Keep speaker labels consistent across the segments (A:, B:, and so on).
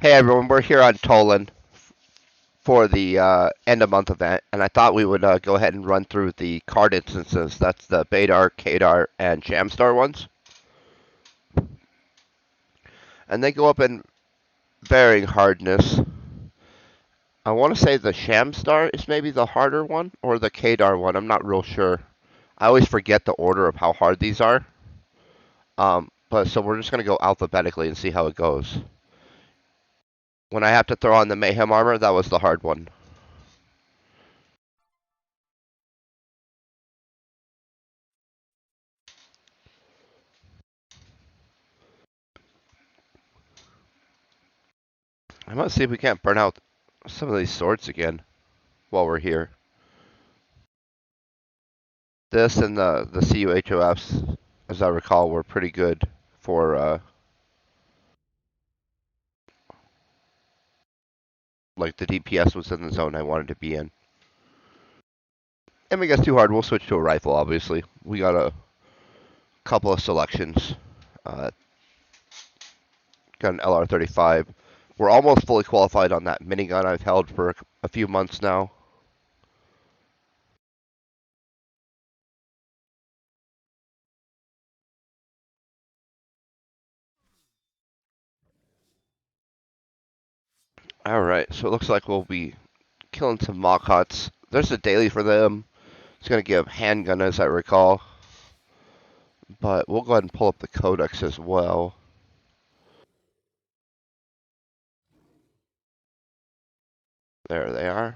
A: Hey everyone, we're here on Tolan for the end of month event, and I thought we would go ahead and run through the card instances. That's the Baydar, Qaydar, and Shamsdar ones, and they go up in varying hardness. I want to say the Shamsdar is maybe the harder one, or the Qaydar one. I'm not real sure. I always forget the order of how hard these are. But so we're just gonna go alphabetically and see how it goes. When I have to throw on the Mayhem armor, that was the hard one. I might see if we can't burn out some of these swords again while we're here. This and the CUHOFs, as I recall, were pretty good for like the DPS was in the zone I wanted to be in. And if it gets too hard, we'll switch to a rifle. Obviously, we got a couple of selections. Uh, got an LR35. We're almost fully qualified on that minigun I've held for a few months now. All right, so it looks like we'll be killing some mock huts. There's a daily for them. It's gonna give handgun, as I recall. But we'll go ahead and pull up the codex as well. There they are.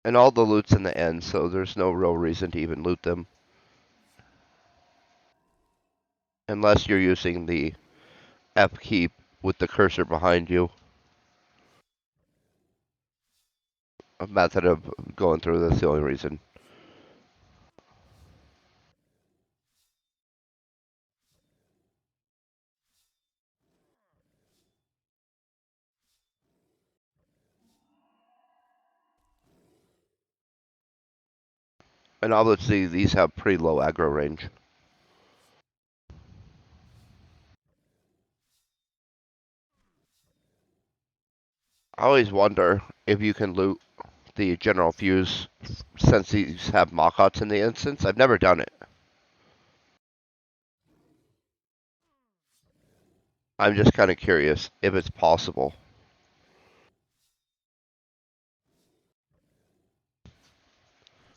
A: And all the loot's in the end, so there's no real reason to even loot them. Unless you're using the F key with the cursor behind you. A method of going through, that's the only reason. And obviously these have pretty low aggro range. I always wonder if you can loot the general fuse since these have mock-outs in the instance. I've never done it. I'm just kind of curious if it's possible.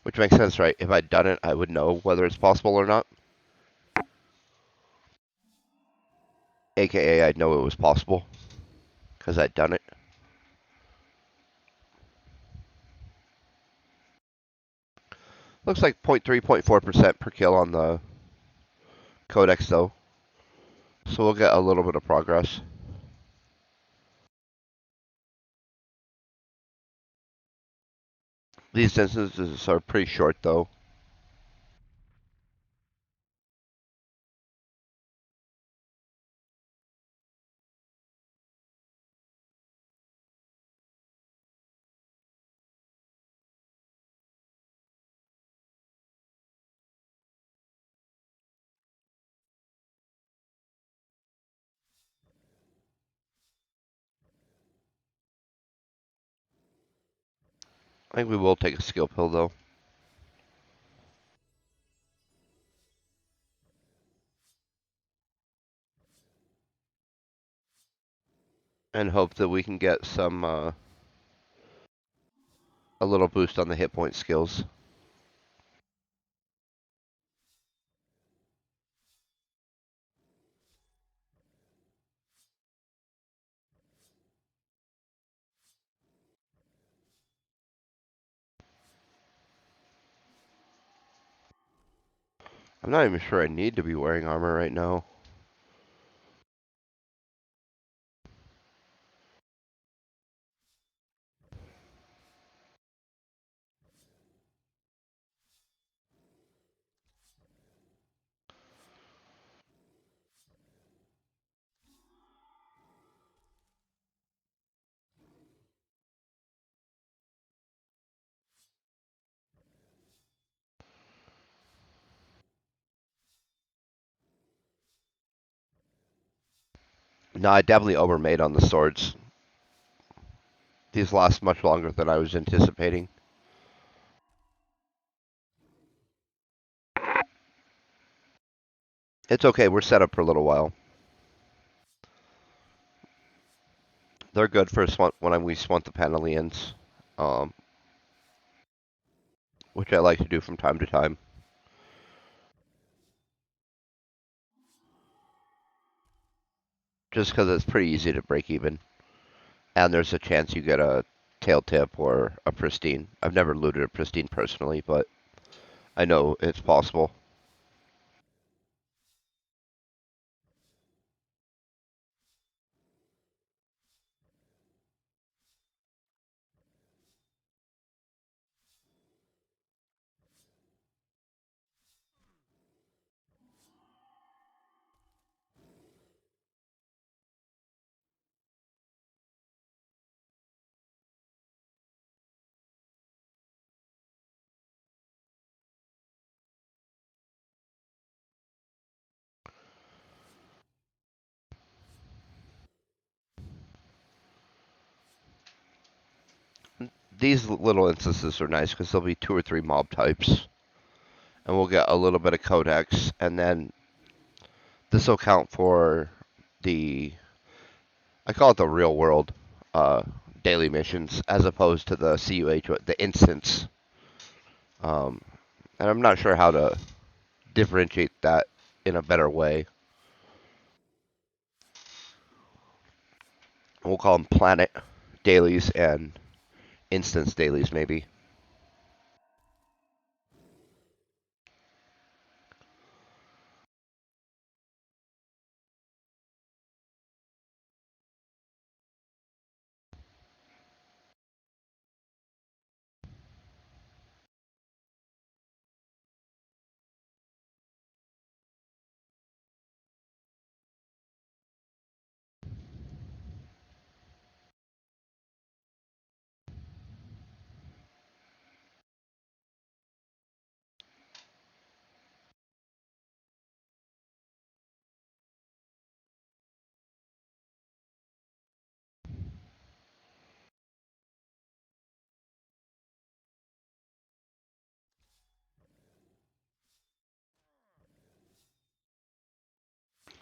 A: Which makes sense, right? If I'd done it, I would know whether it's possible or not. AKA, I'd know it was possible because I'd done it. Looks like 0.3, 0.4% per kill on the codex though. So we'll get a little bit of progress. These instances are pretty short though. I think we will take a skill pill though. And hope that we can get some a little boost on the hit point skills. I'm not even sure I need to be wearing armor right now. No, I definitely overmade on the swords. These last much longer than I was anticipating. It's okay. We're set up for a little while. They're good for when we swant the Panellians, um, which I like to do from time to time, just because it's pretty easy to break even, and there's a chance you get a tail tip or a pristine. I've never looted a pristine personally, but I know it's possible. These little instances are nice because there'll be two or three mob types, and we'll get a little bit of codex, and then this will count for the I call it the real world uh, daily missions as opposed to the CUH, the instance. Um, and I'm not sure how to differentiate that in a better way. We'll call them planet dailies and instance dailies, maybe.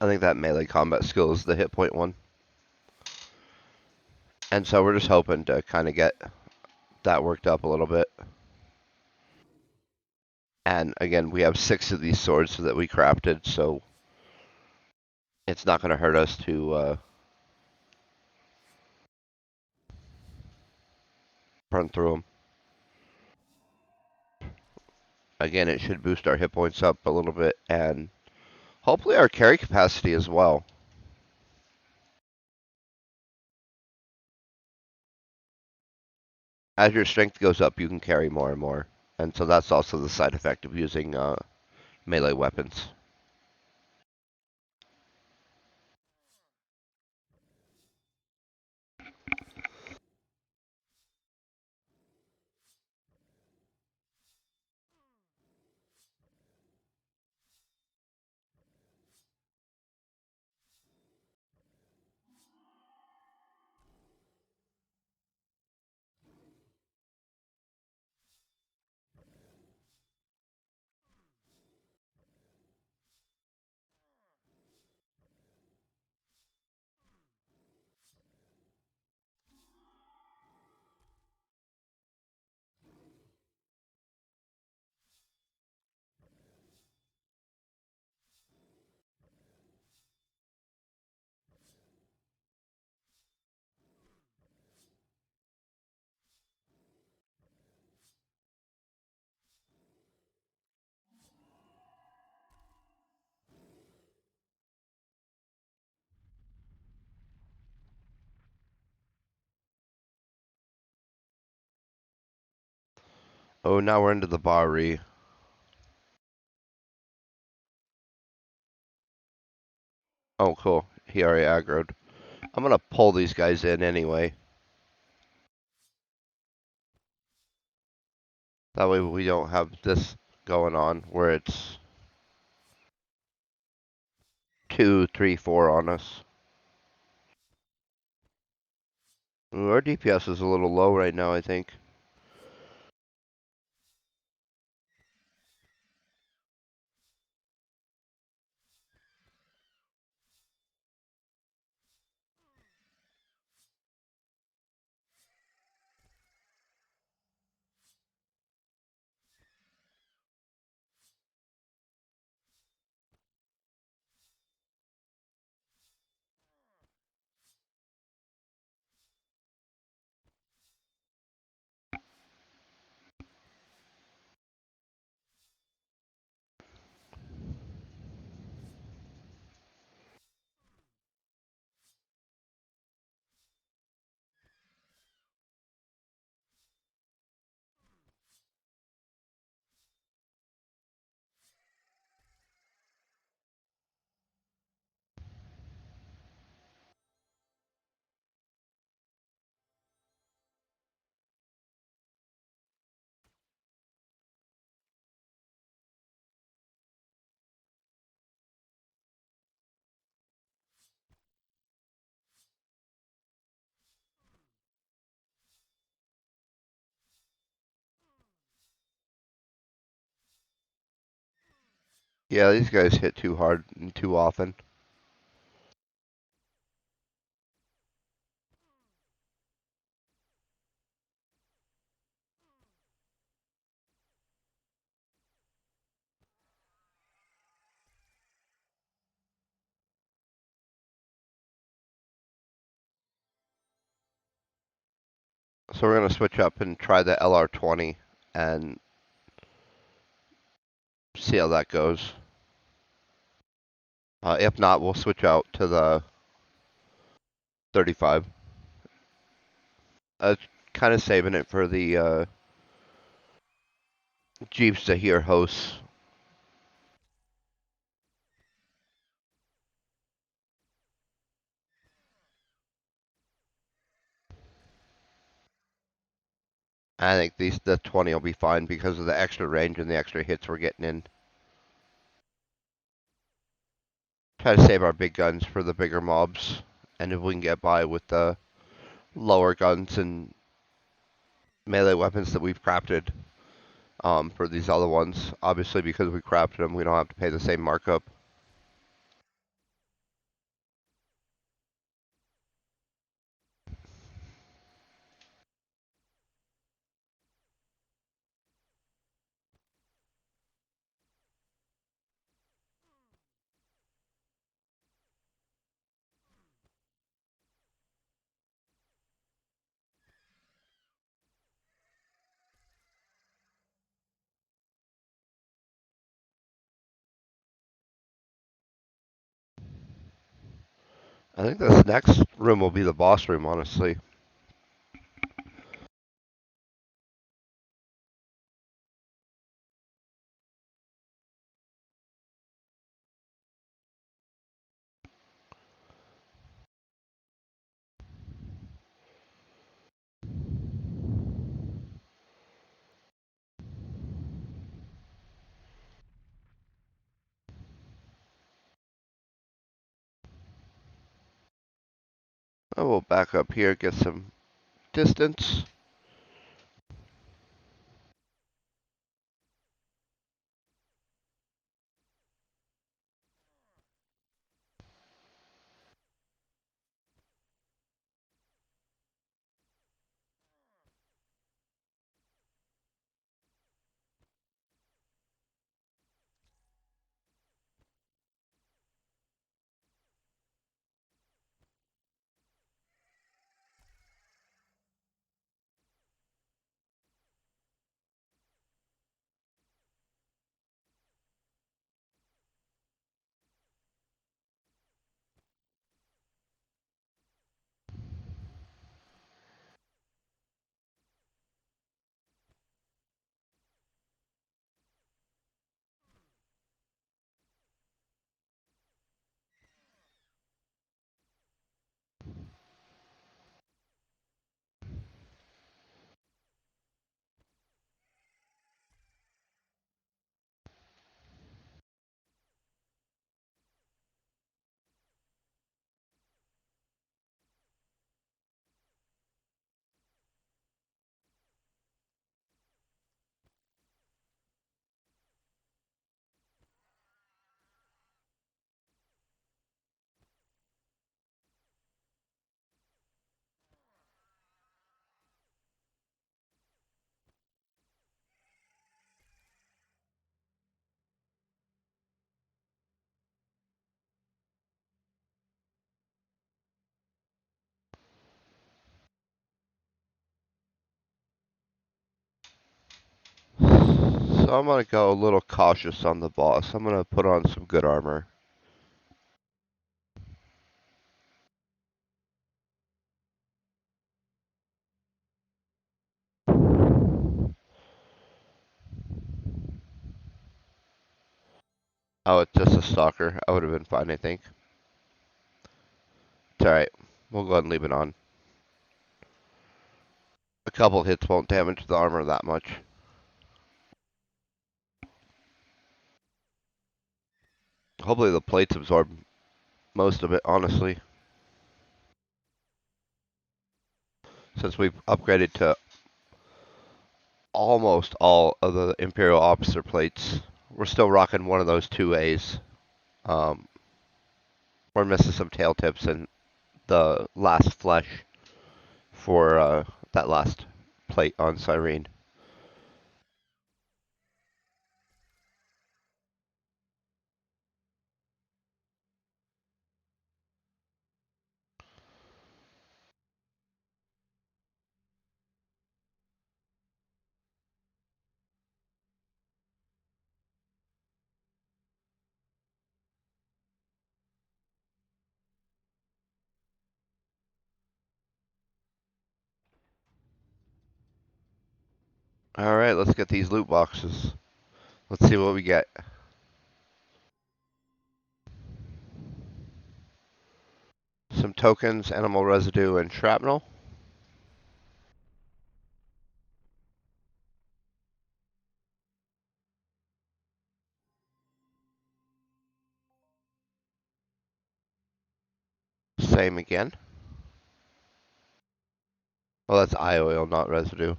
A: I think that melee combat skill is the hit point one. And so we're just hoping to kind of get that worked up a little bit. And again, we have 6 of these swords that we crafted, so it's not going to hurt us to run through them. Again, it should boost our hit points up a little bit and hopefully our carry capacity as well. As your strength goes up, you can carry more and more. And so that's also the side effect of using melee weapons. Oh, now we're into the Bari. Oh, cool. He already aggroed. I'm going to pull these guys in anyway. That way we don't have this going on where it's 2, 3, 4 on us. Ooh, our DPS is a little low right now, I think. Yeah, these guys hit too hard and too often. So we're going to switch up and try the LR20 and see how that goes. If not, we'll switch out to the 35. Kind of saving it for the Jeeps to hear hosts. I think the 20 will be fine because of the extra range and the extra hits we're getting in. Try to save our big guns for the bigger mobs, and if we can get by with the lower guns and melee weapons that we've crafted for these other ones. Obviously, because we crafted them, we don't have to pay the same markup. I think this next room will be the boss room, honestly. I will back up here, get some distance. So I'm going to go a little cautious on the boss. I'm going to put on some good armor. Oh, it's just a stalker. I would have been fine, I think. It's alright. We'll go ahead and leave it on. A couple hits won't damage the armor that much. Hopefully the plates absorb most of it, honestly. Since we've upgraded to almost all of the Imperial officer plates, we're still rocking one of those 2As. Um, we're missing some tail tips and the last flesh for that last plate on Cyrene. Alright, let's get these loot boxes. Let's see what we get. Some tokens, animal residue, and shrapnel. Same again. Oh, that's eye oil, not residue.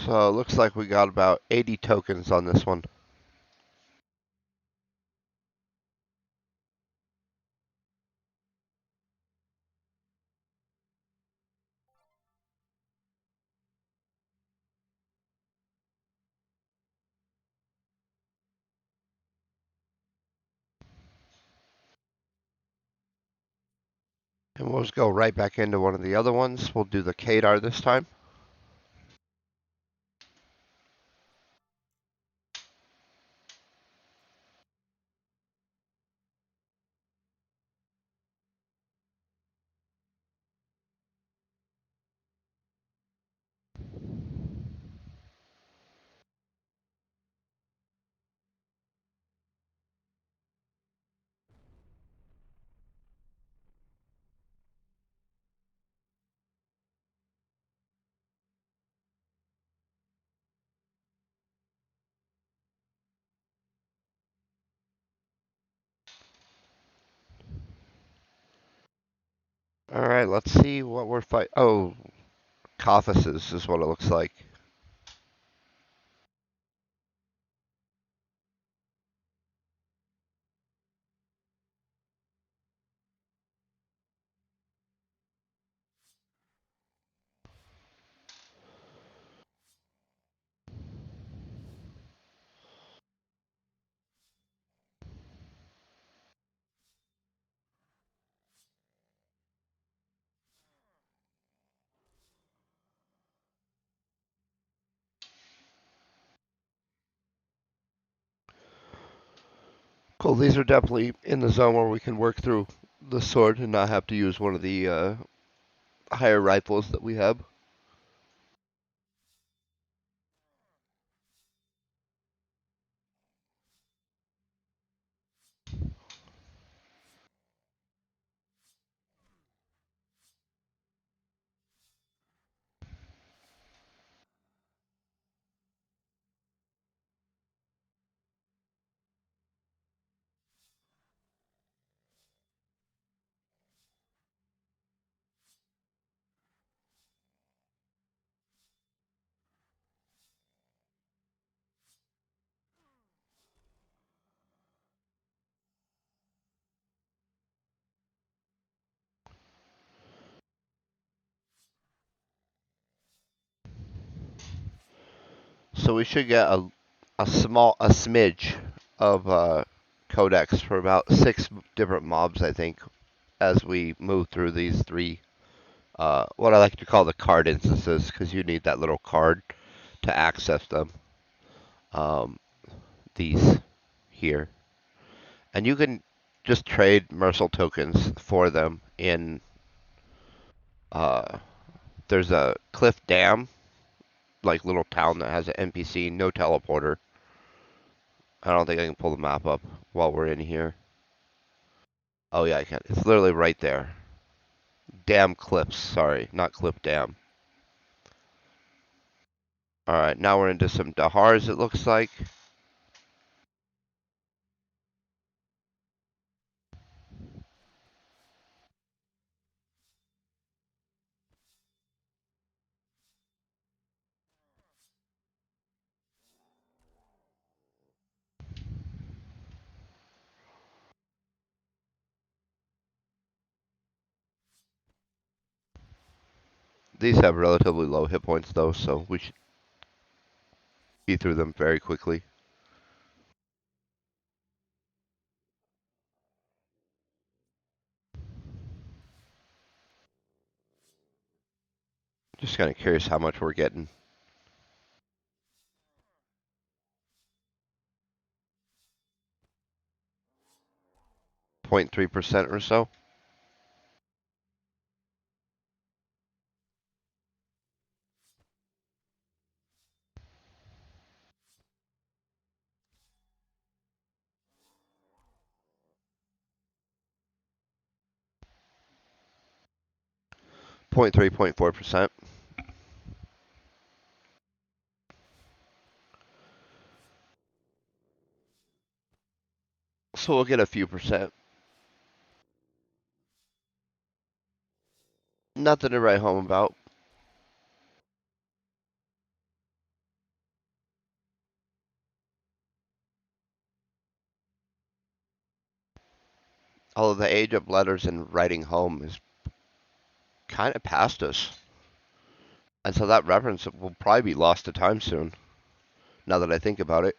A: So it looks like we got about 80 tokens on this one. And we'll just go right back into one of the other ones. We'll do the Qaydar this time. Alright, let's see what we're fighting. Oh, Cophuses is what it looks like. Cool, these are definitely in the zone where we can work through the sword and not have to use one of the higher rifles that we have. So we should get a smidge of codex for about 6 different mobs, I think. as we move through these three, what I like to call the card instances, because you need that little card to access them. Um, these here. And you can just trade Mercel tokens for them in, uh, there's a Cliff Dam, like little town that has an NPC, no teleporter. I don't think I can pull the map up while we're in here. Oh yeah, I can. It's literally right there. Dam Cliffs, sorry, not Cliff Dam. Alright, now we're into some Dahars, it looks like. These have relatively low hit points though, so we should be through them very quickly. Just kind of curious how much we're getting. 0.3% or so. 0.3, 0.4%. So we'll get a few percent. Nothing to write home about. Although the age of letters and writing home is kind of past us. And so that reference will probably be lost to time soon, now that I think about it.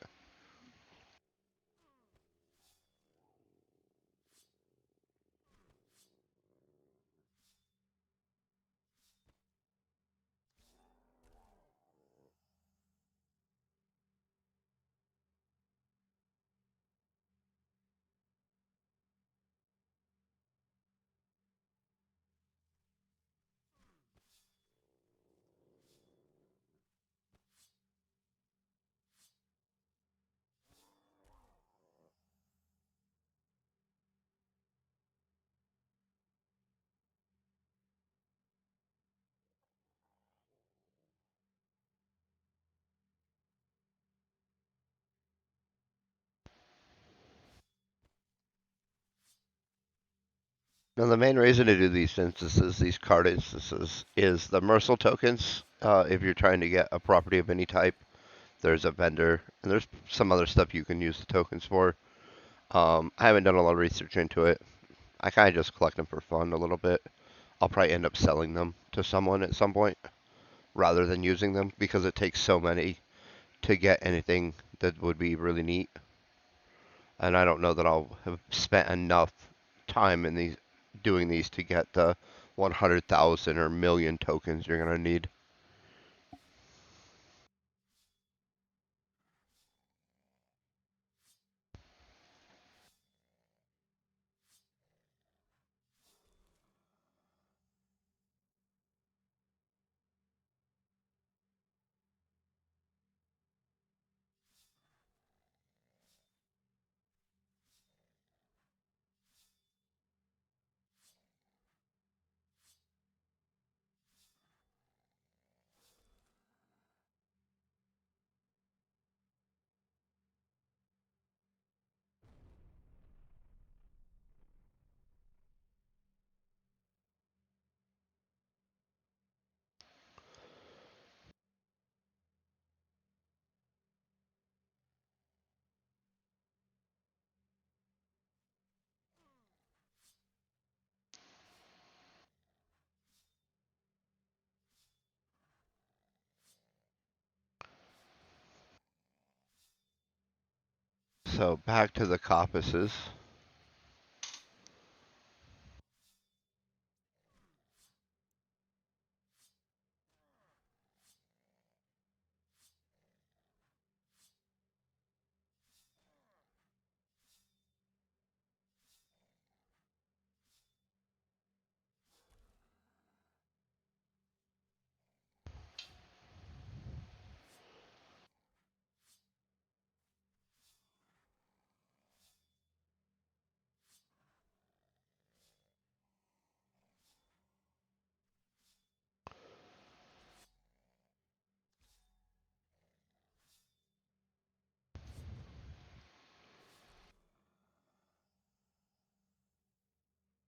A: Now, the main reason to do these instances, these card instances, is the Mercel tokens. If you're trying to get a property of any type, there's a vendor, and there's some other stuff you can use the tokens for. I haven't done a lot of research into it. I kind of just collect them for fun a little bit. I'll probably end up selling them to someone at some point rather than using them because it takes so many to get anything that would be really neat. And I don't know that I'll have spent enough time in these doing these to get the 100,000 or million tokens you're gonna need. So back to the coppices.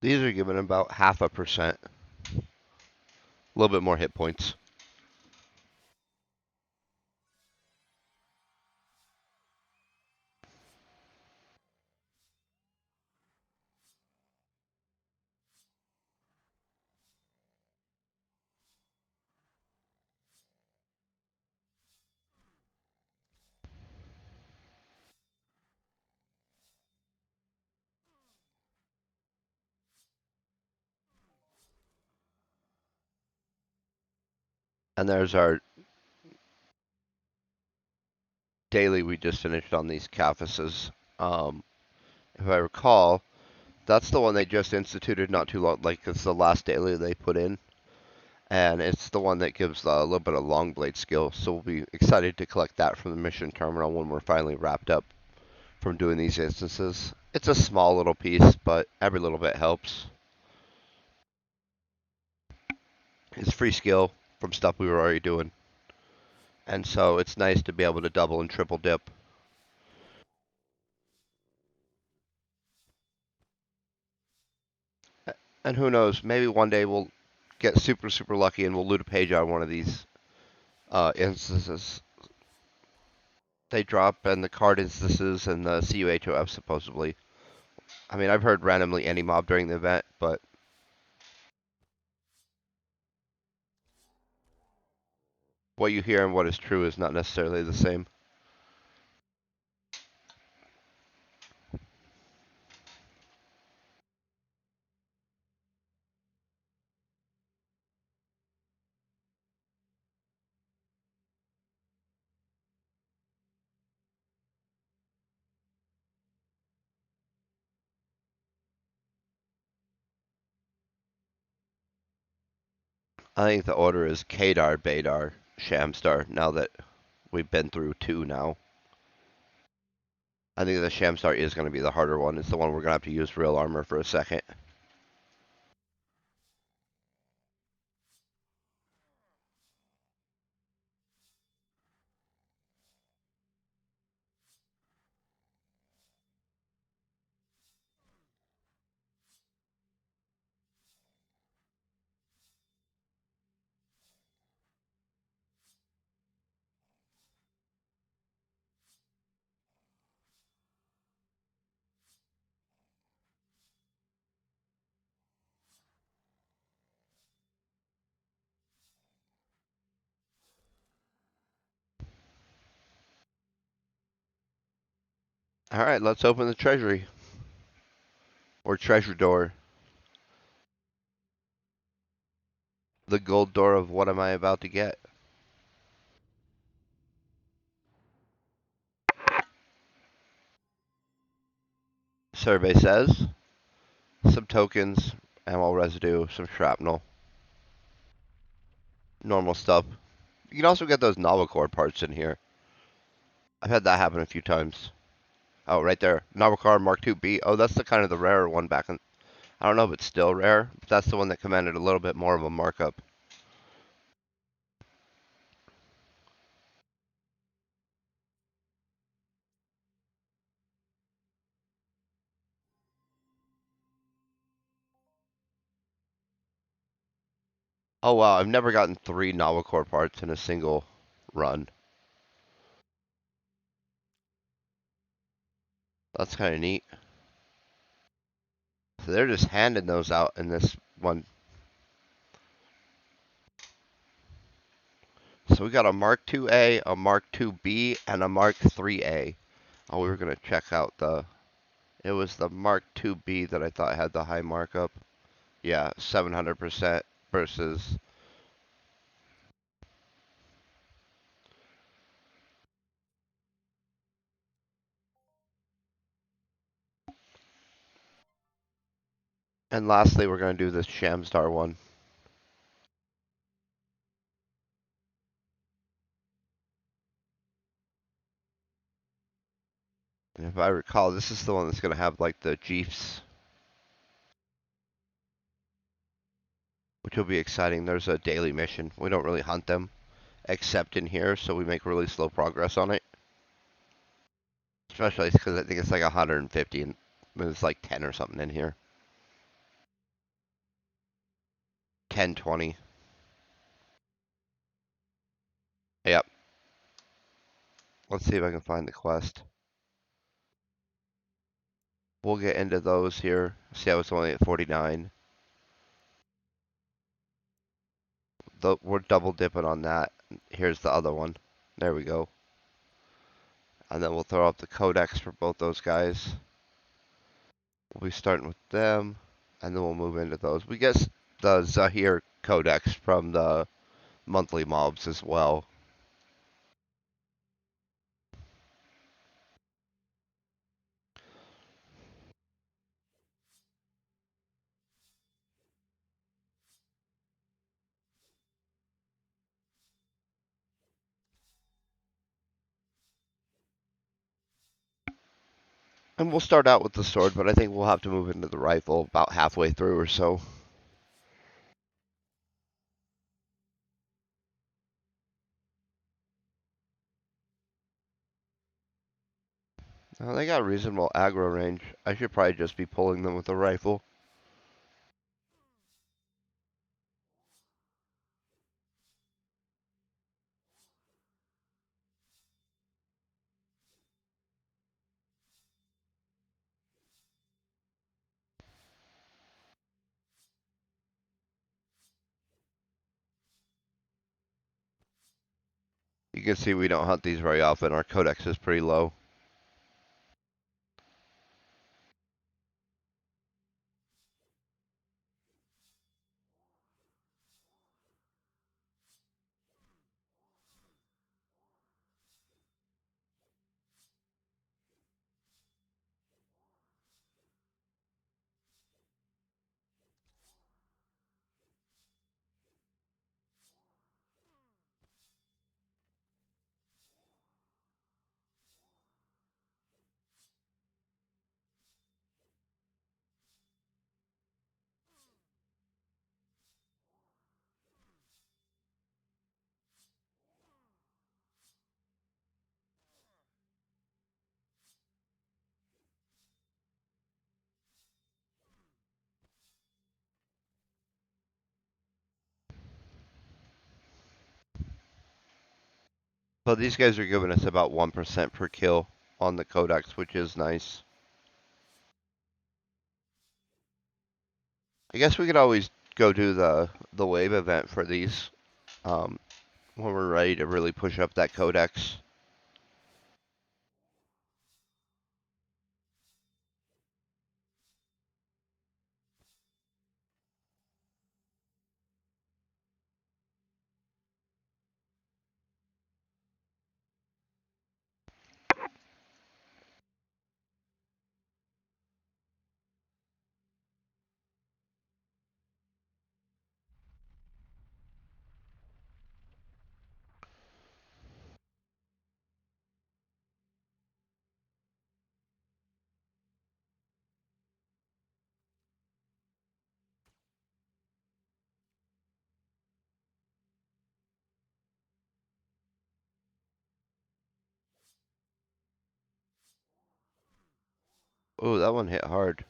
A: These are given about 0.5%, a little bit more hit points. And there's our daily we just finished on these Kaphuses. If I recall, that's the one they just instituted not too long, like it's the last daily they put in. And it's the one that gives a little bit of long blade skill, so we'll be excited to collect that from the mission terminal when we're finally wrapped up from doing these instances. It's a small little piece, but every little bit helps. It's free skill from stuff we were already doing, and so it's nice to be able to double and triple dip. And who knows, maybe one day we'll get super lucky and we'll loot a page on one of these instances. They drop and the card instances and the CUHOF supposedly. I mean, I've heard randomly any mob during the event, but what you hear and what is true is not necessarily the same. I think the order is Qaydar, Baydar, Shamsdar, now that we've been through two now. I think the Shamstar is going to be the harder one. It's the one we're going to have to use real armor for a second. Alright, let's open the treasury. Or treasure door. The gold door of what am I about to get? Survey says some tokens, ammo residue, some shrapnel. Normal stuff. You can also get those novel core parts in here. I've had that happen a few times. Oh, right there. Novel core Mark II-B. Oh, that's the kind of the rarer one back in. I don't know if it's still rare, but that's the one that commanded a little bit more of a markup. Oh wow, I've never gotten 3 novel core parts in a single run. That's kind of neat. So they're just handing those out in this one. So we got a Mark II-A, a Mark II-B, and a Mark III-A. Oh, we were going to check out the... It was the Mark II-B that I thought had the high markup. Yeah, 700% versus... And lastly, we're going to do this Shamsdar one. And if I recall, this is the one that's going to have like the Jeeps, which will be exciting. There's a daily mission. We don't really hunt them, except in here, so we make really slow progress on it. Especially because I think it's like 150 and there's like 10 or something in here. 1020. Yep. Let's see if I can find the quest. We'll get into those here. See, I was only at 49. We're double dipping on that. Here's the other one. There we go. And then we'll throw up the codex for both those guys. We'll be starting with them, and then we'll move into those. We get the Zahir codex from the monthly mobs as well. And we'll start out with the sword, but I think we'll have to move into the rifle about halfway through or so. They got reasonable aggro range. I should probably just be pulling them with a rifle. You can see we don't hunt these very often. Our codex is pretty low. So these guys are giving us about 1% per kill on the codex, which is nice. I guess we could always go do the wave event for these um, when we're ready to really push up that codex. Oh, that one hit hard.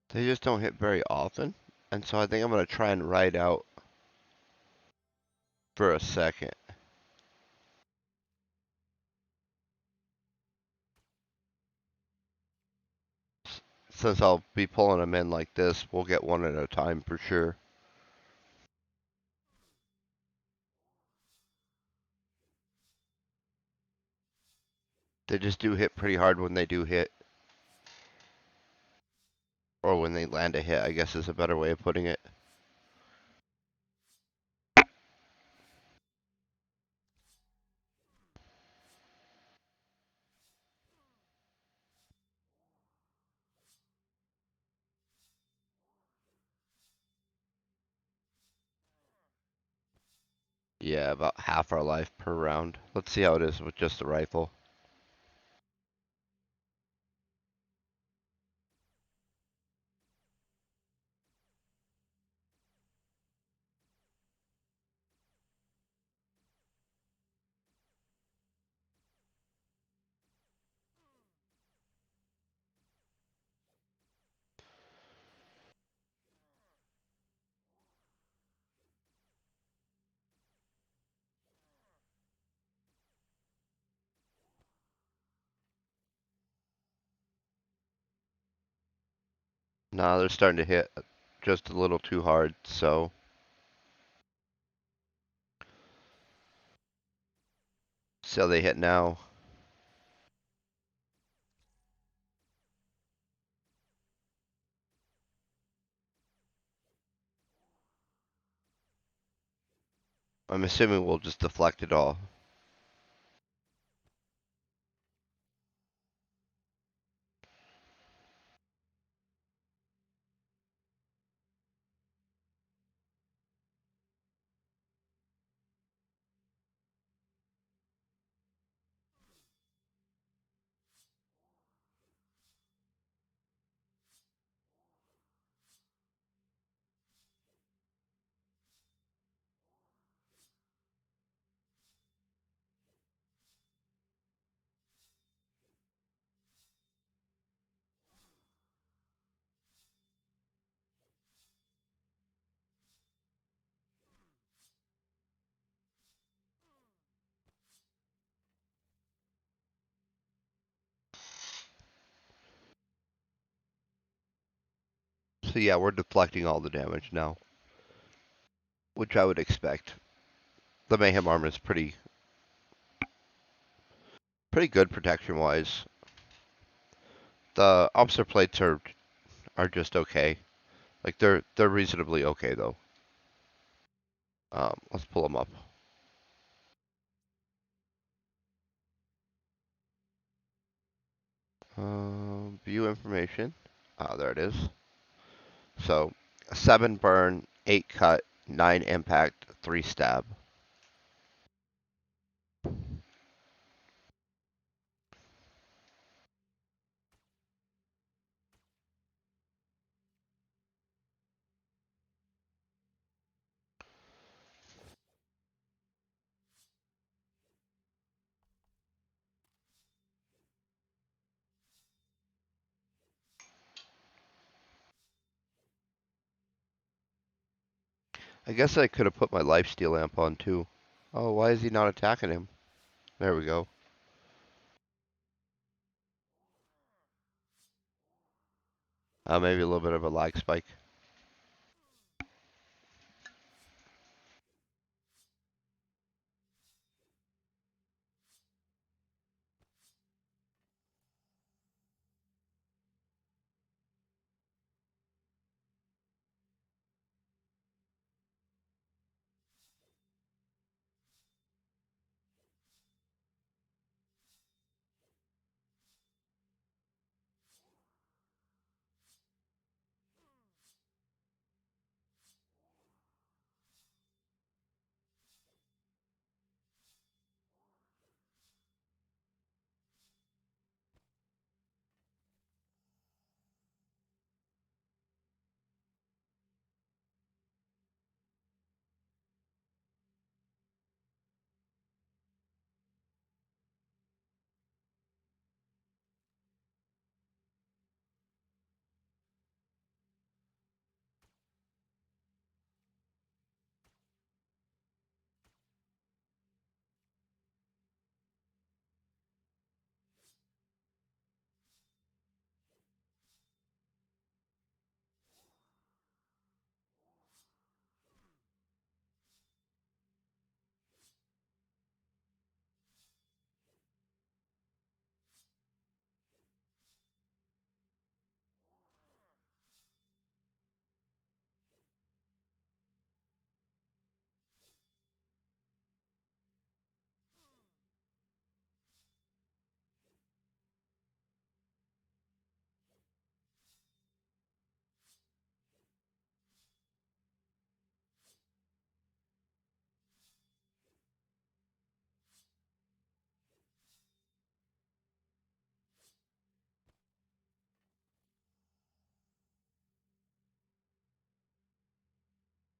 A: They just don't hit very often. And so I think I'm going to try and ride out for a second. Since I'll be pulling them in like this, we'll get one at a time for sure. They just do hit pretty hard when they do hit. Or when they land a hit, I guess is a better way of putting it. Yeah, about half our life per round. Let's see how it is with just the rifle. Nah, they're starting to hit just a little too hard, so see how they hit now. I'm assuming we'll just deflect it all. So yeah, we're deflecting all the damage now, which I would expect. The Mayhem armor is pretty good protection wise. The officer plates are just okay. Like they're reasonably okay though. Let's pull them up. View information. Ah, there it is. So 7 burn, 8 cut, 9 impact, 3 stab. I guess I could have put my lifesteal amp on too. Oh, why is he not attacking him? There we go. Maybe a little bit of a lag spike.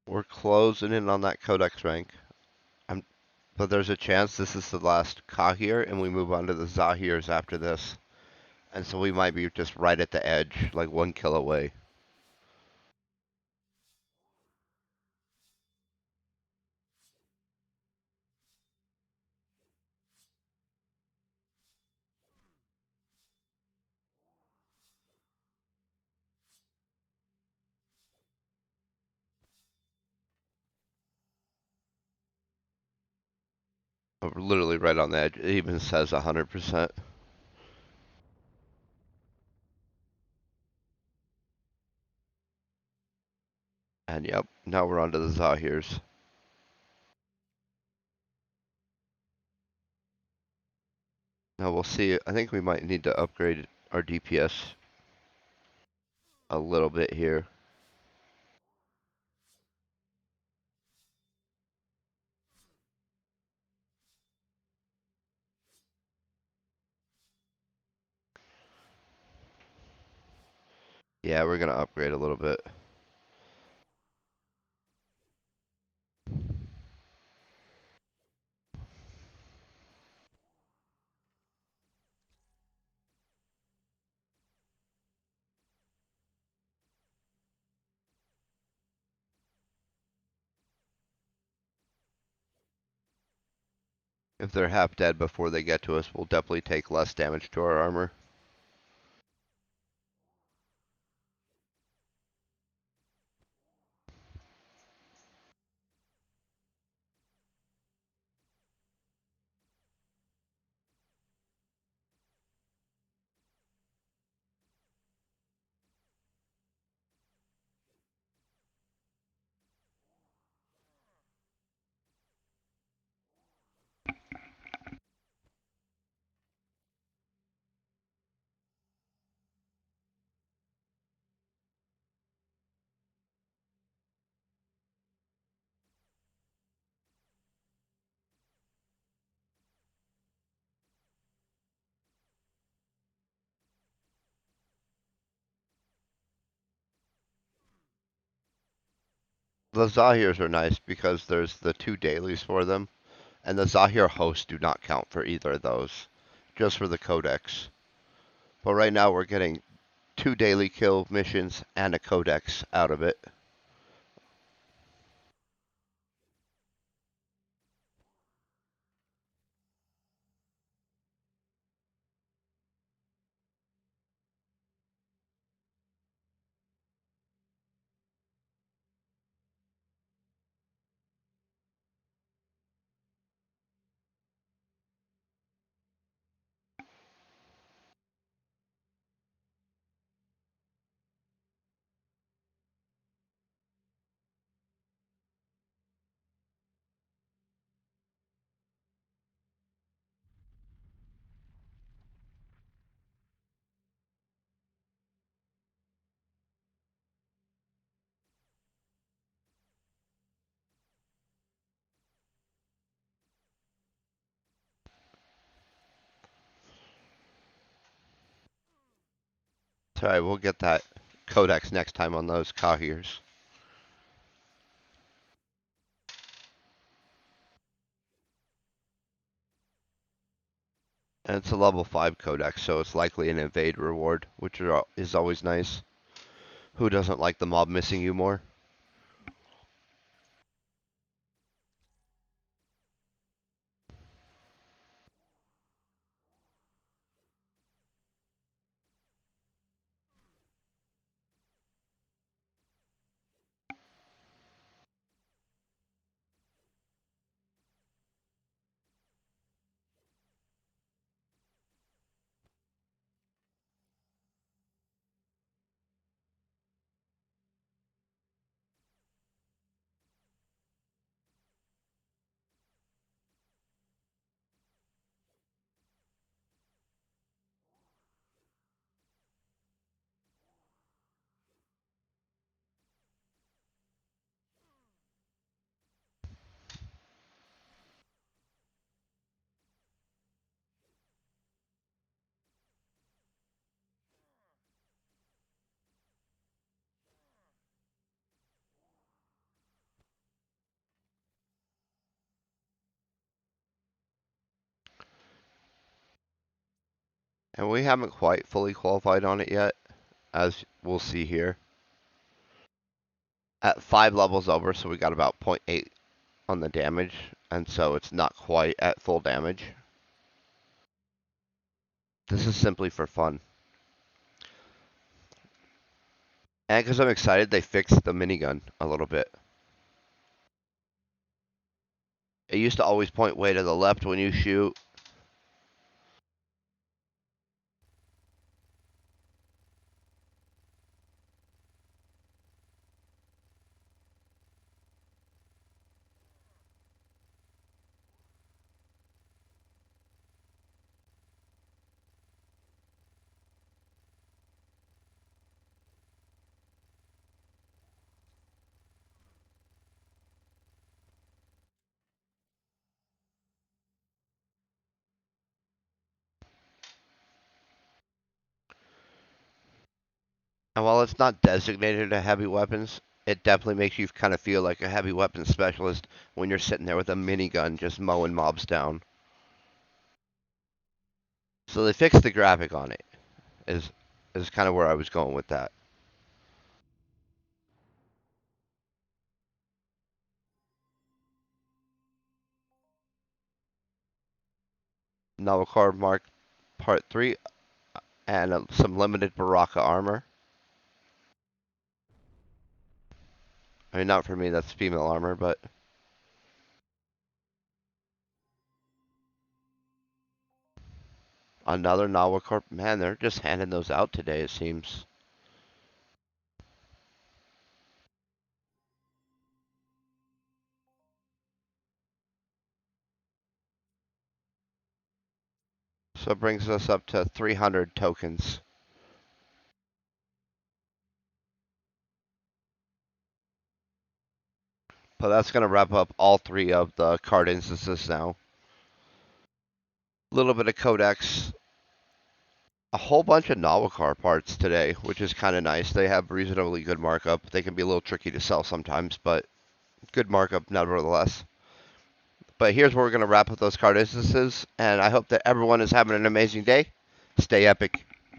A: We're closing in on that codex rank. I'm, but there's a chance this is the last Kahir, and we move on to the Zahirs after this. And so we might be just right at the edge, like 1 kill away. We're literally right on the edge. It even says 100%. And yep, now we're on to the Zahirs. Now we'll see. I think we might need to upgrade our DPS a little bit here. Yeah, we're gonna upgrade a little bit. If they're half dead before they get to us, we'll definitely take less damage to our armor. The Zahirs are nice because there's the 2 dailies for them, and the Zahir hosts do not count for either of those, just for the codex. But right now we're getting 2 daily kill missions and a codex out of it. Sorry, we'll get that codex next time on those Kahirs. And it's a level 5 codex, so it's likely an evade reward, which is always nice. Who doesn't like the mob missing you more? And we haven't quite fully qualified on it yet, as we'll see here. At 5 levels over, so we got about zero point 0.8 on the damage, and so it's not quite at full damage. This is simply for fun. And because I'm excited, they fixed the minigun a little bit. It used to always point way to the left when you shoot. And while it's not designated to heavy weapons, it definitely makes you kind of feel like a heavy weapons specialist when you're sitting there with a minigun just mowing mobs down. So they fixed the graphic on it. Is is kind of where I was going with that. Novel Mark Part 3 and some limited Baraka armor. I mean, not for me, that's female armor, but another Novel Corp. Man, they're just handing those out today, it seems. So it brings us up to 300 tokens. But that's going to wrap up all 3 of the card instances now. A little bit of codex, a whole bunch of novel car parts today, which is kind of nice. They have reasonably good markup. They can be a little tricky to sell sometimes, but good markup nevertheless. But here's where we're going to wrap up those card instances, and I hope that everyone is having an amazing day. Stay epic.